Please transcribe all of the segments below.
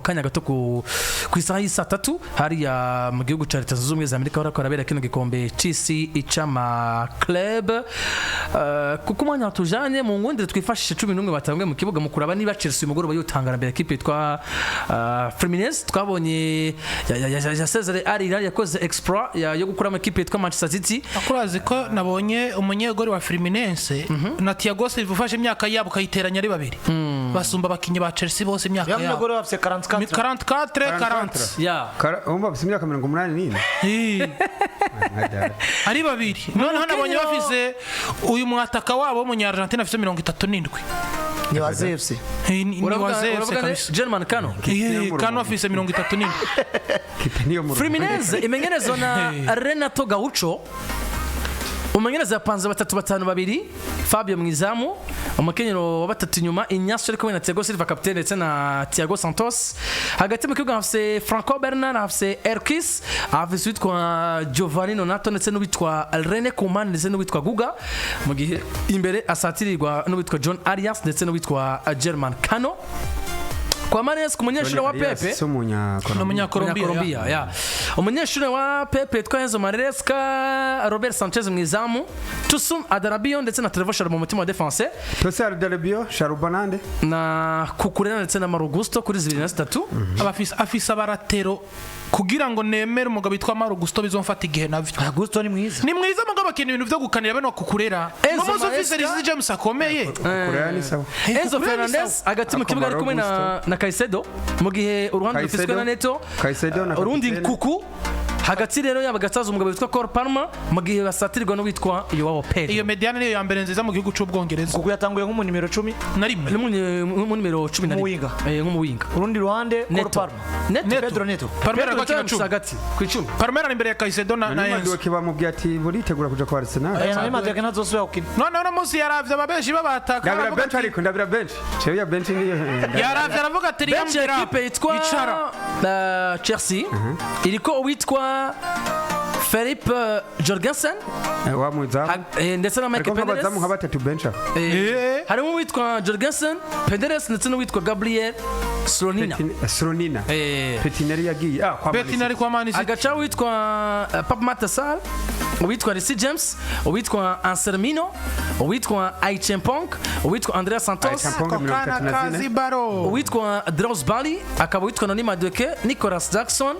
kanya gato ku isaha y'isa 3 hariya mu gihugu ca Leta Zunze Ubumwe za Amerika barakora bera kino gikombe c'isi icama club kuko mwanya tujanye mu ngundire twifashishe 11 batangwe mu kibuga mu kuraba niba Chelsea umugoroba yutangana mbere equipe yitwa Fluminense twabonye Isezererwa yakoze exploit yo gukura mu equipe yitwa Manchester City akurazi ko nabonye umunyegori wa Fluminense na Thiago Silva ufashe imyaka yabo kayiteranya ari babiri basumba bakinyi ba Chelsea bose imyaka yabo umunyegori bafite 40 ya umba bafite imyaka 84 ari babiri none nabonye bafise uyu mwataka wabo w'umunyargentina afite 37 ni wazefse ni wazefse kabisa German Kano afise 37 Fluminense imenyerezo na Renato Gaucho umenyerezo yapanze 3-5-2 Fabio Mwizamu umukenyero wa batatu nyuma Ignacio ariko na Thiago Silva capitaine ndetse na Thiago Santos hagati mu kibuga hafise Franco Bernard hafise Erkis hafise witwa Giovanni Nonato ndetse n'uwitwa René Koeman ndetse n'uwitwa Guga mu gihe imbere asatirirwa n'uwitwa John Arias ndetse n'uwitwa German Kano kwa Manes kumunyeshuri wa Pepe Colombia ya umunyeshuri wa Pepe twa Enzo Maresca Robert Sanchez mwizamu Tusum Adarabio ndetse na Trevor Sharmo mutima wa defense Tosar Adarabio Sharubanande na Kukurena ndetse na Marugusto kuri 23 abafisa baratero kugira ngo nemere umugabo bitwa Marugusto bizomfata igihe navyo Augusto ni mwiza mugabo akeneye ibintu byo gukanira beno Kukurera n'umuzo officer Riz James akomeye Kukurera ni sawa Enzo Fernandez agati mu kibuga ari kumwe na Caicedo mu gihe uruhande rufiswe na Neto urundi Nkuku hagati rero yabagataza umugabo witwa Cole Palmer mu gihe basatirirwa no witwa Joao Pedro iyo mediane niyo ya mbere nziza mu gihugu c'Ubwongereza kuko yatanguye nk'umu numero 10 na rimwe mu numero 10 na rimwe nk'umuwinga urundi ruhande Cole Palmer Pedro Neto Palmer kwa kina hagati ku 10 Palmer imbere ya Caicedo na Enzo ndio kibamubwiye ati buritegura kuja kwa Arsenal aya maze kana zose yakina no musi yaravye ababeshi babataka ndabira bench ariko ndabira bench cyo ya bench niyo yaravye aravuga ati yambira equipe yitwa Chelsea iriko witwa Philippe Jorgensen wa muzamu ndetse na Mike Pedres bazamu nka batatu bench harimo witwa Jorgensen Pedres ndetse no witwa Gabriel Slonina Petinari yagiye kwa Petinari kwa Manisi agacha witwa Pap Matasal witwa Reece James witwa Anselmino witwa Aichempong witwa Andrea Santos witwa Dross Bali akaba witwa Noni Madueke Nicolas Jackson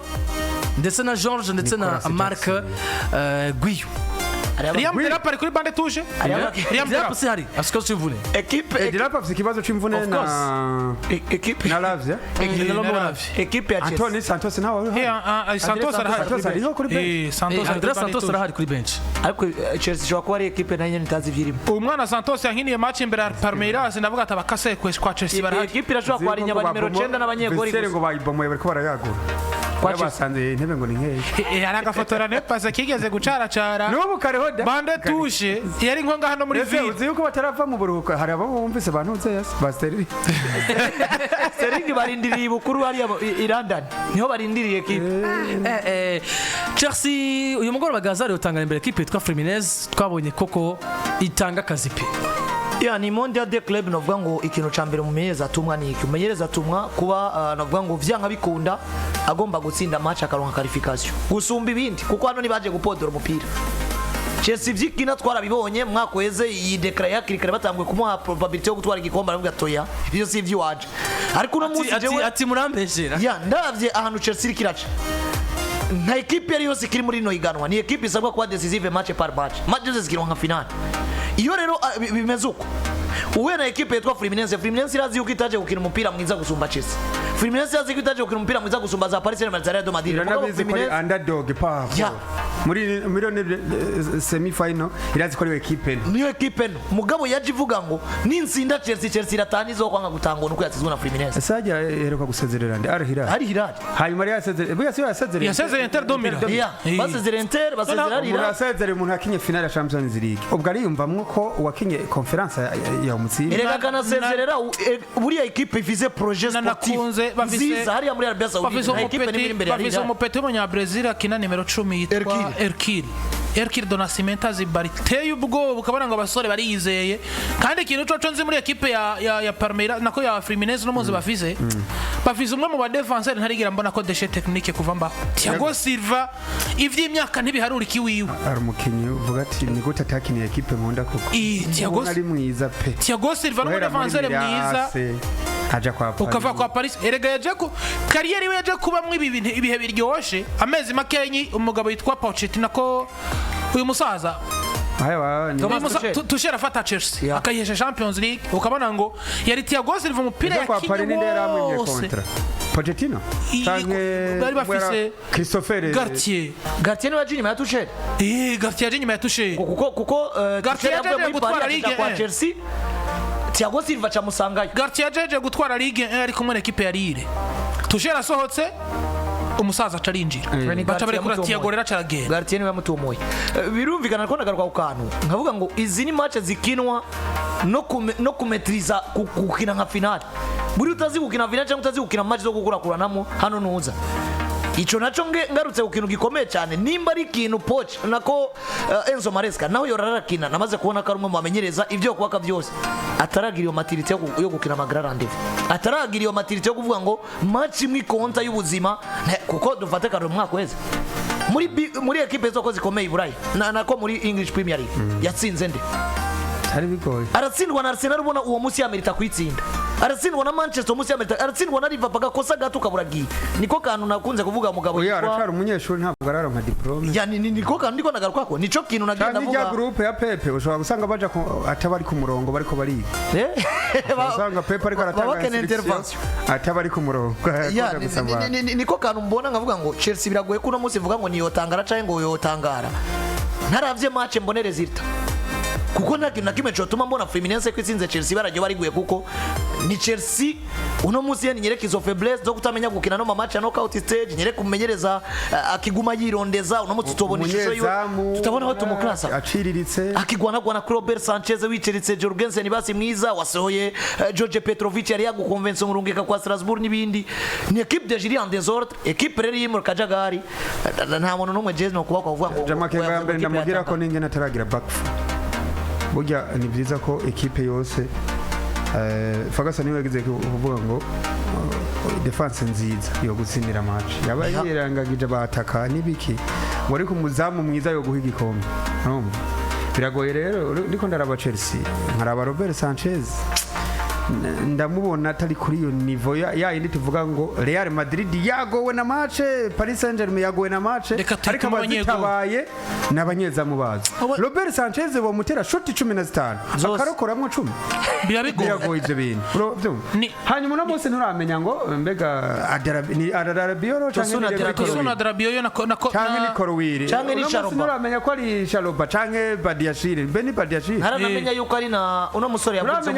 ndetse na George ndetse na Marc Guillou Liam Delap ari kuri bande touche Liam Delap si hari asiko chimvune equipe Delap afite kibazo chimvune na equipe na Lavia equipe ya Chelsea Anthony Santos nawe Santos ari kuri bench Santos ari kuri bench ariko Chelsea jo kwa ari equipe nayo nitazi vyirimo umwana Santos yankiniye match imbere ya Palmeiras ndavuga ati abakase kwa Chelsea barahari equipe irashobora kwa ari nyaba numero 9 n'abanyegoyi gusa ngo bayibomoye bariko barayagura basanze intebe ngo ni nkeye aragafotora ne pasa kigeze gucaracara n'ubu karehoda bande touche yari nkonga hano muri ville uzi yuko batarava mu buruhuko hari abo bumvise bantuze yas basteriri Sterling barindiriye bukuru hari i London niho barindiriye equipe Chelsea uyu mugoroba Gazari utangana imbere equipe yitwa Fluminense twabonye koko itanga kazi pe ni Mondial de Club novuga ngo ikintu cambere mu meza atumwa ni iki umenyereza atumwa kuba novuga ngo vyanka bikunda agomba gutsinda match akaronka qualification gusumba ibindi kuko hano nibaje gupodora umupira Chelsea vyikina twarabibonye mwako heze iyi declare yakirikare batangwe kumuha probability yo gutwara igikombe aravuga toya ibyo si ivy'iwaje ariko no munsi jewe ati murambeshera ndavye ahantu Chelsea ikiraca nta equipe yari yose kiri muri no iganwa ni equipe isabwa kuba decisive match par match zose zikironka final iyo rero bimeze uko uwe na equipe yitwa Fluminense irazi yuko itaje gukina umupira mwiza gusumba Chelsea Fluminense irazi yuko itaje gukina umupira mwiza gusumba za Paris Saint-Germain Real Madrid Fluminense underdog pa muri semi final irazi ko ari equipe niyo equipe mugabo yaje ivuga ngo ninsinda Chelsea iratani zo kwanga gutangwa nuko yatizwe na Fluminense sajya heruka gusezerera ndi ari Hilal hanyuma yasezerera Inter domira basezerera Inter basezerera Hilal basezerera umuntu akinye final ya Champions League ubwo ari yumvamwe ko wakinye conference ya umutsinda erega kana sezerera buri equipe ifize projet sportif bafise hari muri Arabia Saoudite equipe ni imbere ya Hilal bafise umupete w'umunya Brazil akina numero 10 yitwa Erkil Erkir Donacimento azibariteye ubwoba ukabona ngo abasore bariyizeye kandi ikintu cyo nzi muri equipe ya Palmeiras nako ya Fluminense no muzi bafise umwe mu ba defenseur ntarigira mbona ko déchet technique kuva mbaho Thiago Silva ivy'imyaka ntibiharuriki wiwe ari umukinyi uvuga ati ni gute atakiniye equipe nkunda koko Thiago ari mwiza pe Thiago Silva no defenseur mwiza aja kwa Paris ukava kwa Paris erega yaje ko kariyeri we yaje kubamwe ibihe biryoshe amezi makenyi umugabo yitwa Pochettino nako uyu musaza tushera fata Chelsea akayesha Champions League ukabona ngo yari Thiago Silva umupira yakinye wose Pochettino bari bafise Christopher Gartier no yajini ya Tuchel Gartier yajini ya Tuchel kuko Gartier yaje gutwara ligue kwa Chelsea Thiago Silva camusangayo Gartier yaje gutwara ligue ari kumwe na equipe ya Lille Tuchel asohotse umusaza acarinjira baca bari kuri Thiago rero acaragenda Gartier niwe yamutomoye birumvikana ko nagaruka ku kantu nkavuga ngo izi ni match zikinwa no kumetriza gukina nka finale buri utazi gukina finale cyangwa utazi gukina match zo gukurakuranamo hano nuza ico naco ngarutse ku kintu gikomeye cyane nimba ari ikintu Poch nako Enzo Maresca naho yorarakina namaze kubona ko ari umwe mu bamenyereza ibyo kwaka byose ataragira iyo maturité yo gukina amagra rendez-vous ataragira iyo maturité yo kuvuga ngo match imwe konta y'ubuzima kuko dufate karo mwaka weze muri equipe zoko zikomeye Burayi nako muri English Premier League yatsinze nde ari bigoye aratsindwa na Arsenal ubona uwo musi yamerita kwitsinda aratsindwa na Manchester musi yamerita aratsindwa na Liverpool gakosa gato kaburagiye niko kantu nakunze kuvuga mugabo yitwa aracari umunyeshuri ntabwo araronka diplome ya niko kantu ndiko nagaruka ko nico kintu nagenda vuga ya groupe ya Pepe ushobora gusanga baje atabari ku murongo bariko bariga usanga Pepe ariko aratanga intervention atabari ku murongo niko kantu mbona ngavuga ngo Chelsea biragoye kuno musi vuga ngo niyo tangara cyangwa ngo yo tangara ntaravye match mbone resultat kuko nta kintu nakimwe cyotuma mbona Fluminense kwitsinze Chelsea barajyo bariguye kuko ni Chelsea uno musi yani nyereka izo faiblesse zo kutamenya gukina no match ya knockout stage nyereka kumenyereza akiguma yirondeza uno musi tubona ishusho yo tutabona aho tumuklasa aciriritse akigwana gwana Clovis Sanchez wiceritse Jorgensen basi mwiza wasohoye George Petrovic yari yagukonvention urungika kwa Strasbourg nibindi ni equipe de Julien Desordre equipe rero yimur kajagari nta muntu numwe jezi no kuba kuvuga ngo Jamakenga yambere ndamugira ko ningena taragira back burya ni byiza ko equipe yose Ferguson niwe yagize kuvuga ngo defense nziza yo gutsindira match yaba yirangagije bataka nibiki ngo ariko umuzamu mwiza yo guhiga ikombe urumva biragoye rero ndiko ndaraba Chelsea nkaraba Robert Sanchez ndamubona atari kuri iyo niveau ya yindi tuvuga ngo Real Madrid yagowe na match Paris Saint-Germain yagowe na match ariko abazitabaye n'abanyezamu bazo Robert Sanchez bo mutera shot 15 akarokoramwe 10 biragoye ibyo bintu hanyuma no bose nturamenya ngo mbega Adarabio cyangwa Adarabio nako cyangwa ni Korowiri cyangwa ni Charoba nturamenya ko ari Charoba cyangwa Badiashile Beni Badiashile haramenya yuko ari na uno musore yavuze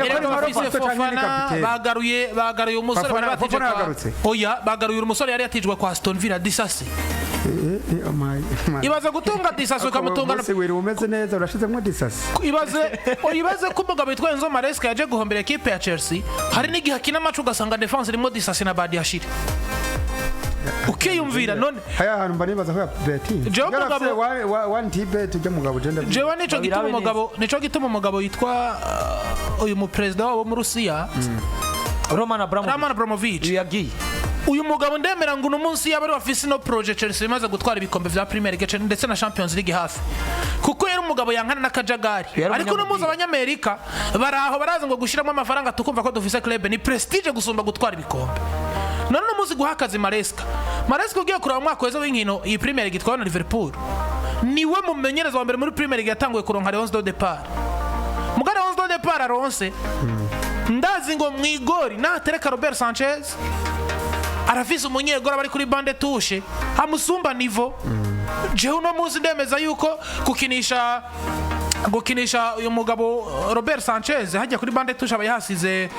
bagaruye umusore bari batije oya bagaruye umusore yari yatijwe kwa Aston Villa disasi ibaze gutunga disasi ukamutunga bose wiri umeze neza urashizemo disasi ibaze ko umugabo yitwa Enzo Maresca yaje guhombera equipe ya Chelsea hari n'igihe akina match ugasanga defense irimo disasi na Badiashile ukiyumvira none haya hantu mbanibaza ko ya betting one tipe tujya mugabo genda jewe nico gituma umugabo yitwa uyu mu president wabo mu Rusiya Roman Abramovich yagiye uyu mugabo ndemera ngo uno munsi yabari bafise no project Chelsea imaze gutwara ibikombe vya Premier League ndetse na Champions League hafi kuko yari umugabo yankana n'akajagari ariko uno munsi abanyamerika baraho baraza ngo gushiramo amafaranga tukumva ko dufise club ni prestige gusumba gutwara ibikombe none muzi guhakaza Maresca ugiye kuraba umwaka weza w'inkino iyi Premier League itwaye na Liverpool niwe mumenyereza wa mbere muri Premier League yatanguye kuronka Leonce de départ mugara Leonce de départ aronse ndazi ngo mwigori natereka Robert Sanchez arafise umunyegora bari kuri bande touche amusumba niveau je uno muzi ndemeza yuko gukinisha uyu mugabo Robert Sanchez hajya kuri bande touche abayahasize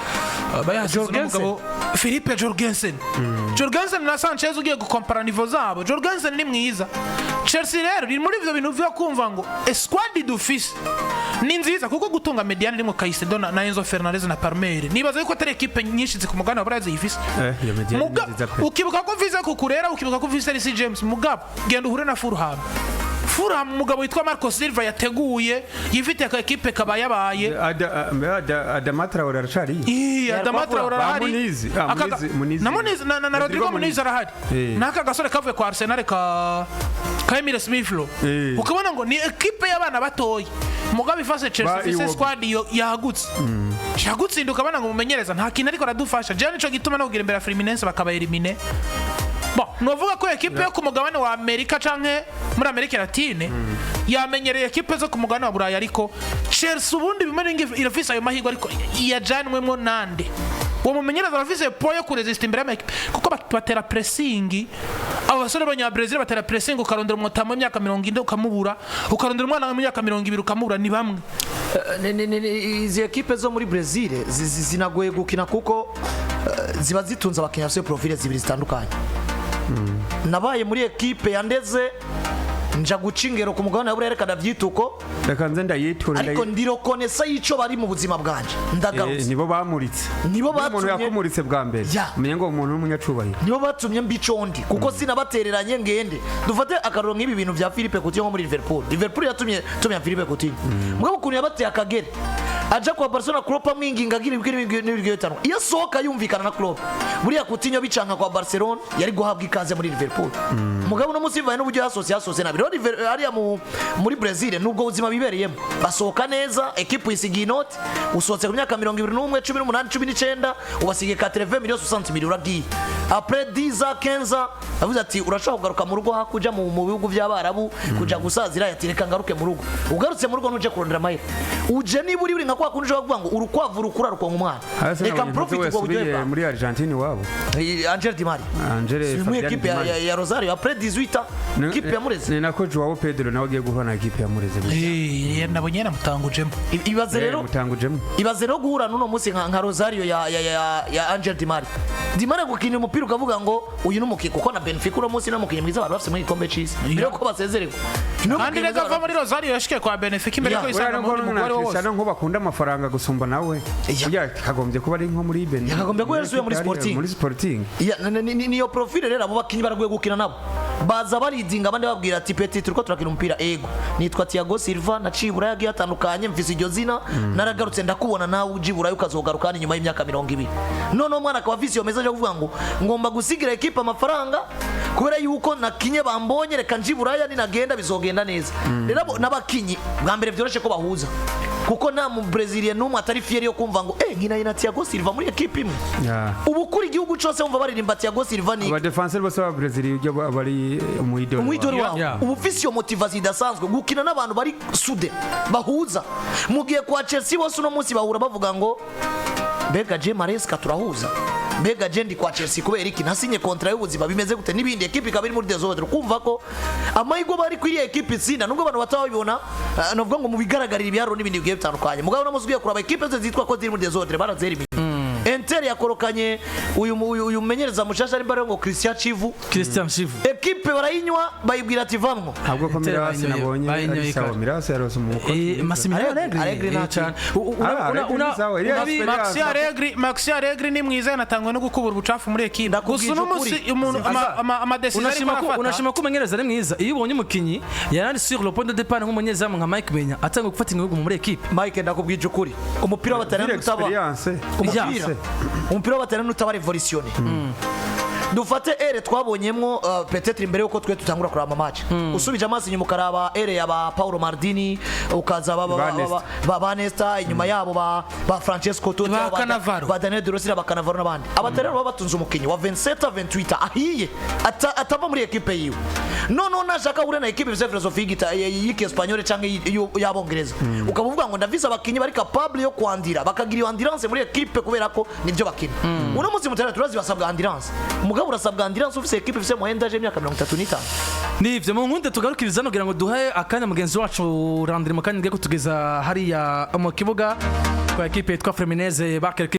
umugabo Philippe Jorgensen na Sanchez ugiye gukompara niveau zabo Jorgensen ni mwiza Chelsea rero ni muri ivyo bintu vyo kumva ngo squad dufise ni nziza kuko gutunga mediane rimwe Caicedo na Enzo Fernandez na Palmeiras nibaza yuko atari equipe nyinshi zikumugana barazi ifise iyo mediane nziza ukibuka ko vise kukurera ukibuka ko vise Reece James mugabo genda uhure na Fulham umugabo witwa Marco Silva yateguye yifite aka equipe kabayabaye Adama Traoré aracari Adama Traoré arahari Munizi na Rodrigo Munizi arahari naka gasore kavuye kwa Arsenal ka Emile Smith Rowe ukabona ngo ni equipe y'abana batoyi mugabe ifase Chelsea squad yahagutse yagutse ndukabana ngo mumenyereza nta kintu ariko radufasha je nico gituma no kugira imbere ya Fluminense bakaba elimine novuga ko equipe yo ku mugabane wa Amerika canke muri Amerika Latine yamenyereye equipe zo ku mugabane wa Buraya ariko Chelsea ubundi bimwe irafise ayo mahirwe ariko yajanwemo nande uwo mumenyereza arafise poyo kuresista imbere y'equipe kuko batera pressing abo basore b'Abanyabrazil batera pressing ukarondera umutamo w'imyaka 70 ukamubura ukarondera umwana w'imyaka 20 ukamubura ni bamwe izi equipe zo muri Brazil zinagoye gukina kuko ziba zitunze abakinnyi bafite profile zibiri zitandukanye nabaye muri equipe yandeze nja gucingero ku mugabane w'Aburaya reka ndavyituko reka nze ndayitura ariko ndirokonesa yico bari mu buzima bwanje ndagarutse nibo bamuritse nibo batumye umuntu yakumuritse bwa mbere umenye ngo umuntu n'umunyacubahiro nibo batumye mbicondi kuko sinabatereranye ngende dufate akaroro nk'ibi bintu vya Philippe Coutinho nko muri Liverpool yatumye Philippe Coutinho mugabo ukuntu yabateye akagere aja kwa Barcelona Klopp amwinginga agira ibigwi bitanu iyo sohoka yumvikana na Klopp buriya Coutinho bicanka kwa Barcelona yari guhabwa ikaze muri Liverpool mugabo no musivaye n'uburyo yasose nabiro hariya muri Brazil nubwo ubuzima bibereyemo basohoka neza equipe isigiye inoti usohotse ku myaka 21 18 19 ubasigiye 80 millions 60 millions uragiye après 10 ans 15 ans avuze ati urashaka kugaruka mu rugo hakuja mu bihugu by'abarabu kuja gusazira yatireka ngaruke mu rugo ugarutse mu rugo nuje kurondera mahera uje niba uri nka kwa kunje bavuga ngo urukwavu rukura rukonga umwana reka profit go bujye muri Argentine wabo Angel Di Maria muri equipe ya Rosario après 18 ans equipe ya Mureze ni nako Joao Pedro nawe agiye guhana equipe ya Mureze nabonye namutangujemo ibaze rero guhura n'uno munsi nka Rosario ya Angel Di Maria gukina umupira ukavuga ngo uyu n'umukinnyi kuko na Benfica uno munsi n'umukinnyi mwiza bari bafite muri igikombe cy'isi mbere ko basezererwa kandi rega va muri Rosario yashike kwa Benfica imbere ko isanga muri mugore wose nko bakunda amafaranga gusumba nawe kagombye kuba ari nko muri Ben kagombye ko yasuye muri Sporting niyo profile rero abo bakinyi baraguye gukina nabo baza baridinga abandi babwira ati petit turiko turakina umupira ego nitwa Thiago Silva na Cibura yagiye atandukanye mvise iryo zina naragarutse ndakubona nawe ujibura ukazogaruka nyuma y'imyaka 20 none umwana akaba afise iyo message yo kuvuga ngo ngomba gusigira equipe amafaranga kubera yuko nakinye bambonye reka njibura ni nagenda bizogenda neza rero nabakinyi bwa mbere byoroshe ko bahuza kuko nta mu Brazilian n'umwe atari fier yo kumva ngo nkina Thiago Silva muri equipe imwe ubu kuri igihugu cyose umva baririmba Thiago Silva ni aba defenseur bose ba Brazil ujya bari umwidoro wabo ubu fisi yo motivation idasanzwe gukina n'abantu bari sude bahuza mugiye kwa Chelsea bose uno munsi bahura bavuga ngo Bega je Maresca turahuza Bega je ndi kwa Chelsea kubera iki nasinye contrat y'ubuzima bimeze gute nibindi equipe kabiri muri desordre kumva ko amayigo bari kuri equipe itsinda nubwo abantu batabibona novuga ngo mu bigaragarira ibyaro n'ibindi bigiye bitandukanye mugabo namuzugiye kuraba equipe ze zitwa ko ziri muri desordre barazera Inter yakorokanye uyu menyereza mushasha ari bare ngo Christian Chivu equipe barayinywa bayibwira ati vamwo ntabwo ko Mirasi nabonye ari sawa Mirasi yarose mu muko Massimiliano Allegri cyane Maxi Allegri ni mwiza yanatangwe no gukubura ubucafu muri equipe gusa no musi umuntu amadecision unashima ko menyereza ari mwiza iyo ubonye umukinyi yanari sur le point de départ nk'umunyezamu nka Mike Benya atanga gufata ingugu muri equipe Mike ndakubwije ukuri umupira w'abatarana utaba umupira w'abatarana utaba revolutione dufate ere twabonyemwo peut-être imbere yuko twe tutangura kuraba match usubije amazi nyuma karaba ere ya ba Paulo Maldini ukaza ba Nesta inyuma yabo ba Francesco Totti ba Daniel De Rossi ba Cannavaro nabandi abatarana baba batunze umukinyi wa 27 28 ahiye atava muri equipe yiwe no nashaka ure na equipe philosophie yiki Espanyol canke y'abongereza ukavuga ngo ndavisa abakinyi bari capable yo kwandira bakagira iyo endurance muri equipe kubera ko nibyo bakina uno munsi mutara turazi basabwa endurance mugabo urasabwa endurance ufise equipe ifise moyenne d'âge y'imyaka 35 nivyo mu nkunde tugarukiriza no kugira ngo duhaye akanya mugenzi wacu Landry mu kanya ngiye kutugeza hariya mu kibuga kwa equipe yitwa Fluminense bakere